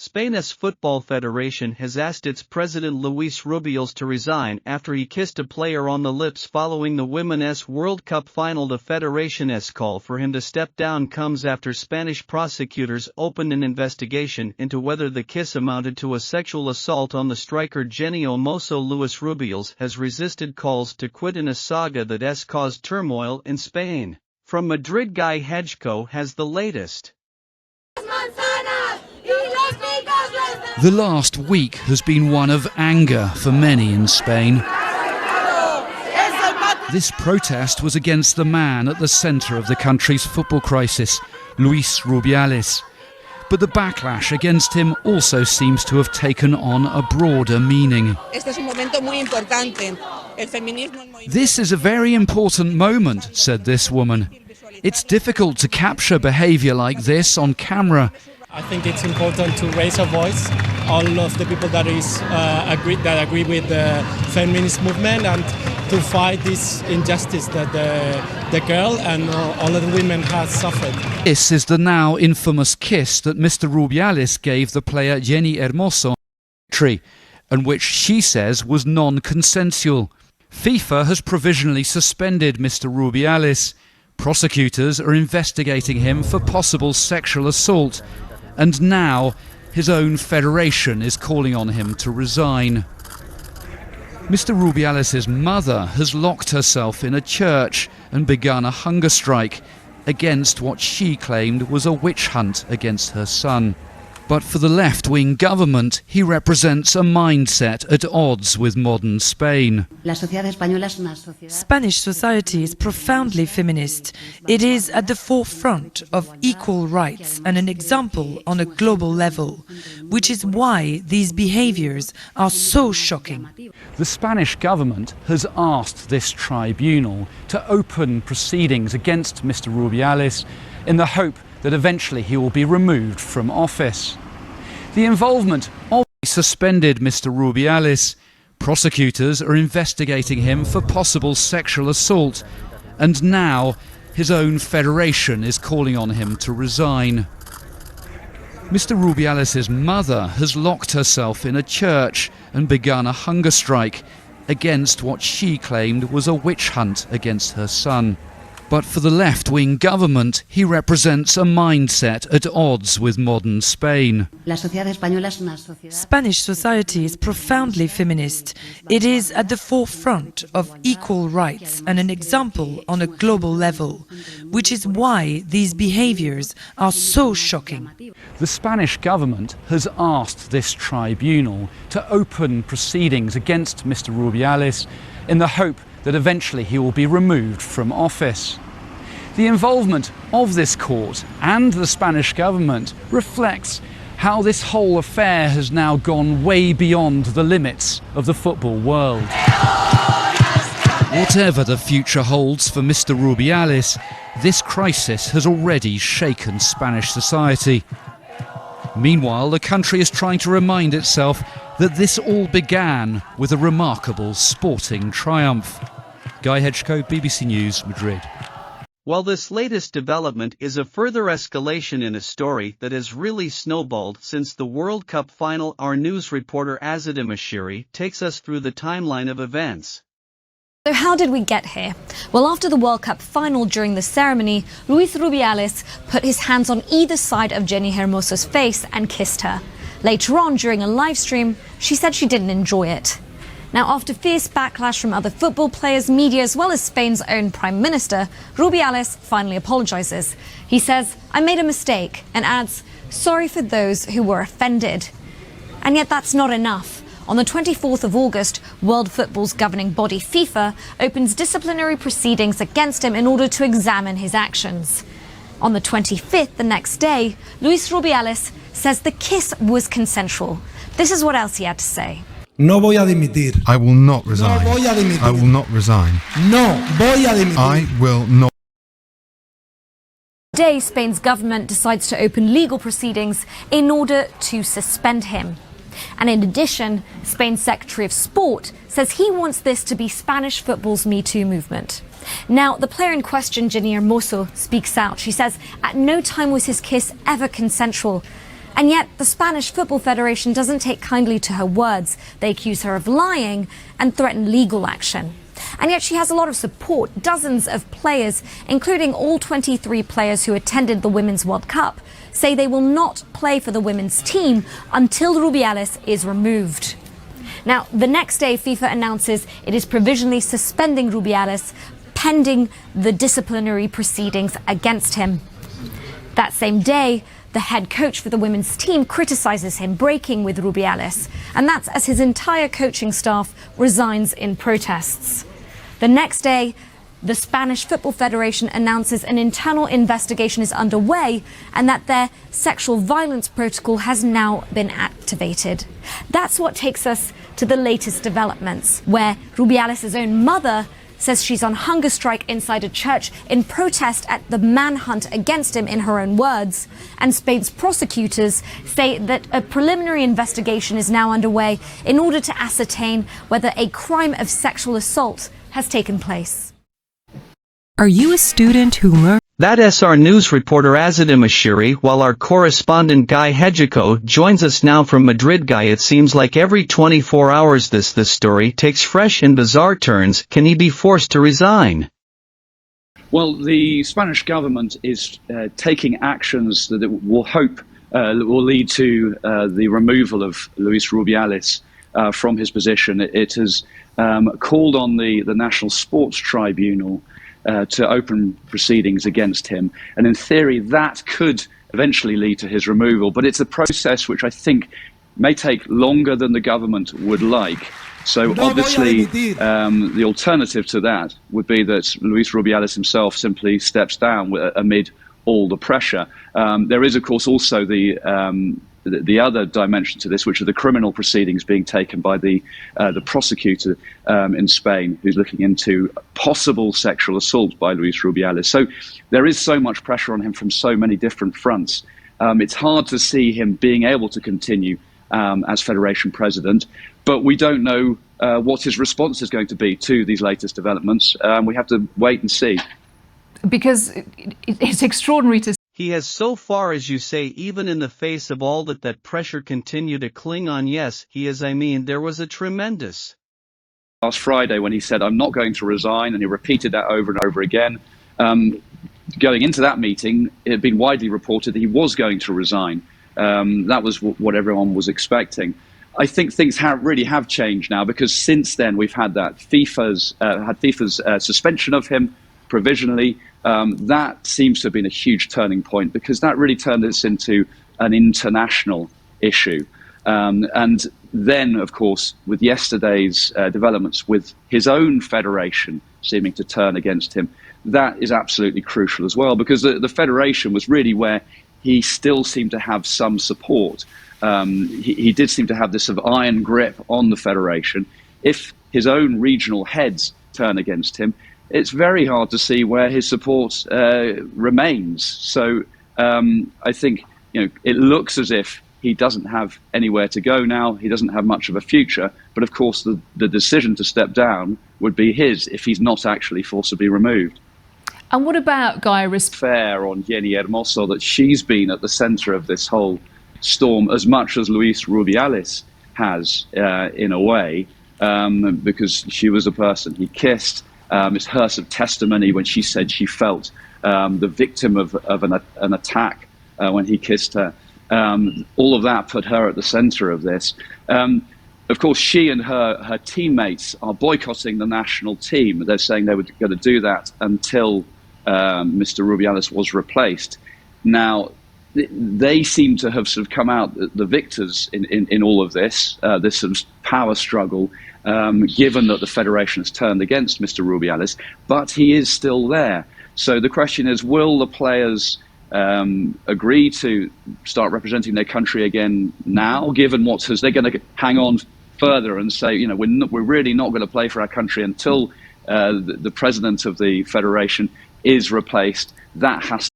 Spain's Football Federation has asked its president Luis Rubiales to resign after he kissed a player on the lips following the Women's World Cup final. The federation's call for him to step down comes after Spanish prosecutors opened an investigation into whether the kiss amounted to a sexual assault on the striker Jenni Hermoso. Luis Rubiales has resisted calls to quit in a saga that has caused turmoil in Spain. From Madrid, Guy Hedgeco has the latest. The last week has been one of anger for many in Spain. This protest was against the man at the centre of the country's football crisis, Luis Rubiales. But the backlash against him also seems to have taken on a broader meaning. This is a very important moment, said this woman. It's difficult to capture behaviour like this on camera. I think it's important to raise our voice, all of the people that agree with the feminist movement, and to fight this injustice that the girl and all of the women have suffered. This is the now infamous kiss that Mr. Rubiales gave the player Jenni Hermoso, and which she says was non-consensual. FIFA has provisionally suspended Mr. Rubiales. Prosecutors are investigating him for possible sexual assault. And now, his own federation is calling on him to resign. Mr. Rubiales' mother has locked herself in a church and begun a hunger strike against what she claimed was a witch hunt against her son. But for the left-wing government, he represents a mindset at odds with modern Spain. Spanish society is profoundly feminist. It is at the forefront of equal rights and an example on a global level, which is why these behaviours are so shocking. The Spanish government has asked this tribunal to open proceedings against Mr. Rubiales in the hope that eventually he will be removed from office. The involvement of suspended Mr. Rubiales. Prosecutors are investigating him for possible sexual assault, and now his own federation is calling on him to resign. Mr. Rubiales' mother has locked herself in a church and begun a hunger strike against what she claimed was a witch hunt against her son. But for the left-wing government, he represents a mindset at odds with modern Spain. Spanish society is profoundly feminist. It is at the forefront of equal rights and an example on a global level, which is why these behaviours are so shocking. The Spanish government has asked this tribunal to open proceedings against Mr. Rubiales in the hope that eventually he will be removed from office. The involvement of this court and the Spanish government reflects how this whole affair has now gone way beyond the limits of the football world. Whatever the future holds for Mr. Rubiales, this crisis has already shaken Spanish society. Meanwhile, the country is trying to remind itself that this all began with a remarkable sporting triumph. Guy Hedgeco, BBC News, Madrid. While this latest development is a further escalation in a story that has really snowballed since the World Cup final, our news reporter Azadeh Mashiri takes us through the timeline of events. So how did we get here? Well, after the World Cup final, during the ceremony, Luis Rubiales put his hands on either side of Jenni Hermoso's face and kissed her. Later on, during a live stream, she said she didn't enjoy it. Now, after fierce backlash from other football players, media, as well as Spain's own Prime Minister, Rubiales finally apologises. He says, "I made a mistake," and adds, "Sorry for those who were offended." And yet that's not enough. On the 24th of August, World Football's governing body FIFA opens disciplinary proceedings against him in order to examine his actions. On the 25th, the next day, Luis Rubiales says the kiss was consensual. This is what else he had to say. No voy a dimitir. I will not resign. No voy a dimitir. I will not resign. No voy a dimitir. I will not. Today, Spain's government decides to open legal proceedings in order to suspend him. And in addition, Spain's Secretary of Sport says he wants this to be Spanish football's Me Too movement. Now, the player in question, Jenni Hermoso, speaks out. She says at no time was his kiss ever consensual. And yet the Spanish Football Federation doesn't take kindly to her words. They accuse her of lying and threaten legal action. And yet she has a lot of support. Dozens of players, including all 23 players who attended the Women's World Cup, say they will not play for the women's team until Rubiales is removed. Now, the next day, FIFA announces it is provisionally suspending Rubiales pending the disciplinary proceedings against him. That same day, the head coach for the women's team criticizes him breaking with Rubiales, and that's as his entire coaching staff resigns in protests. The next day, the Spanish Football Federation announces an internal investigation is underway and that their sexual violence protocol has now been activated. That's what takes us to the latest developments, where Rubiales' own mother says she's on hunger strike inside a church in protest at the manhunt against him, in her own words. And Spain's prosecutors say that a preliminary investigation is now underway in order to ascertain whether a crime of sexual assault has taken place. Are you a student who learned? That SR News reporter Azadim Ashiri, while our correspondent Guy Hedjico joins us now from Madrid. Guy, it seems like every 24 hours this story takes fresh and bizarre turns. Can he be forced to resign? Well, the Spanish government is taking actions that it will hope will lead to the removal of Luis Rubiales from his position. It has called on the National Sports Tribunal to open proceedings against him. And in theory, that could eventually lead to his removal. But it's a process which I think may take longer than the government would like. So obviously, the alternative to that would be that Luis Rubiales himself simply steps down amid all the pressure. There is, of course, also the other dimension to this, which are the criminal proceedings being taken by the prosecutor in Spain, who's looking into possible sexual assault by Luis Rubiales. So there is so much pressure on him from so many different fronts. It's hard to see him being able to continue as Federation president, but we don't know what his response is going to be to these latest developments. We have to wait and see. Because it's extraordinary to. He has so far, as you say, even in the face of all that pressure, continued to cling on. Yes, he is. I mean, there was a tremendous. Last Friday when he said, I'm not going to resign, and he repeated that over and over again. Going into that meeting, it had been widely reported that he was going to resign. That was what everyone was expecting. I think things really have changed now, because since then we've had that FIFA's suspension of him provisionally. That seems to have been a huge turning point, because that really turned this into an international issue. And then, of course, with yesterday's developments with his own federation seeming to turn against him, that is absolutely crucial as well, because the federation was really where he still seemed to have some support. He did seem to have this sort of iron grip on the federation. If his own regional heads turn against him, it's very hard to see where his support remains. So I think it looks as if he doesn't have anywhere to go now. He doesn't have much of a future. But of course, the decision to step down would be his if he's not actually forcibly removed. And what about Guy? Fair on Jenni Hermoso that she's been at the centre of this whole storm as much as Luis Rubiales has, in a way, because she was the person he kissed. It's her sort of testimony when she said she felt the victim of an attack when he kissed her. All of that put her at the centre of this. Of course, she and her teammates are boycotting the national team. They're saying they were going to do that until Mr. Rubiales was replaced. Now, they seem to have sort of come out the victors in all of this sort of power struggle, given that the federation has turned against Mr. Rubiales, but he is still there. So the question is, will the players agree to start representing their country again now, given they're going to hang on further and say, we're really not going to play for our country until the president of the federation is replaced? That has